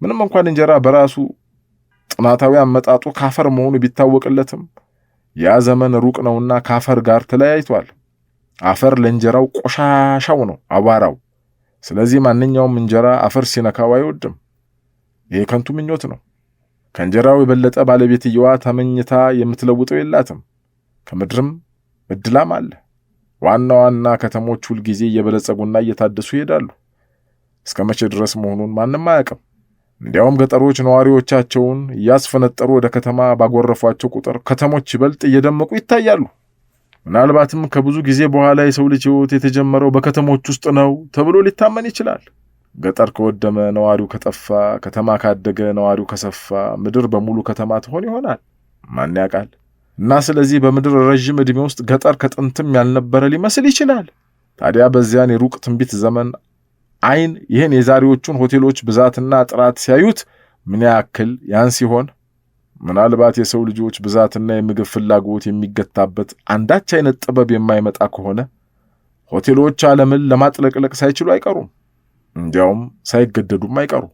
ምንም እንኳን እንጀራ በራሱ ጥናታዊ አመጣጡ ካፈር መሆኑ ቢታወቅለትም ያ ዘመን ሩቅ ነውና ካፈር ጋር ተለያይቷል። አፈር ለእንጀራው ቆሻሻው ነው፣ አቧራው። ስለዚህ ማንኛውም እንጀራ አፈር ሲነካው አይወድም። ይሄ ከንቱ ምኞት ነው። ከእንጀራው የበለጠ ባለቤትየዋ ተመኝታ የምትለውጠው የላትም። ከምድርም እድላም አለ። ዋና ዋና ከተሞች ሁልጊዜ እየበለጸጉና እየታደሱ ይሄዳሉ። እስከ መቼ ድረስ መሆኑን ማንም አያውቅም። እንዲያውም ገጠሮች ነዋሪዎቻቸውን እያስፈነጠሩ ወደ ከተማ ባጎረፏቸው ቁጥር ከተሞች ይበልጥ እየደመቁ ይታያሉ። ምናልባትም ከብዙ ጊዜ በኋላ የሰው ልጅ ሕይወት የተጀመረው በከተሞች ውስጥ ነው ተብሎ ሊታመን ይችላል። ገጠር ከወደመ ነዋሪው ከጠፋ፣ ከተማ ካደገ ነዋሪው ከሰፋ፣ ምድር በሙሉ ከተማ ትሆን ይሆናል። ማን ያውቃል? እና ስለዚህ በምድር ረዥም ዕድሜ ውስጥ ገጠር ከጥንትም ያልነበረ ሊመስል ይችላል። ታዲያ በዚያን የሩቅ ትንቢት ዘመን አይን ይህን የዛሬዎቹን ሆቴሎች ብዛትና ጥራት ሲያዩት ምን ያክል ያን ሲሆን፣ ምናልባት የሰው ልጆች ብዛትና የምግብ ፍላጎት የሚገታበት አንዳች አይነት ጥበብ የማይመጣ ከሆነ ሆቴሎች ዓለምን ለማጥለቅለቅ ሳይችሉ አይቀሩም። እንዲያውም ሳይገደዱም አይቀሩም።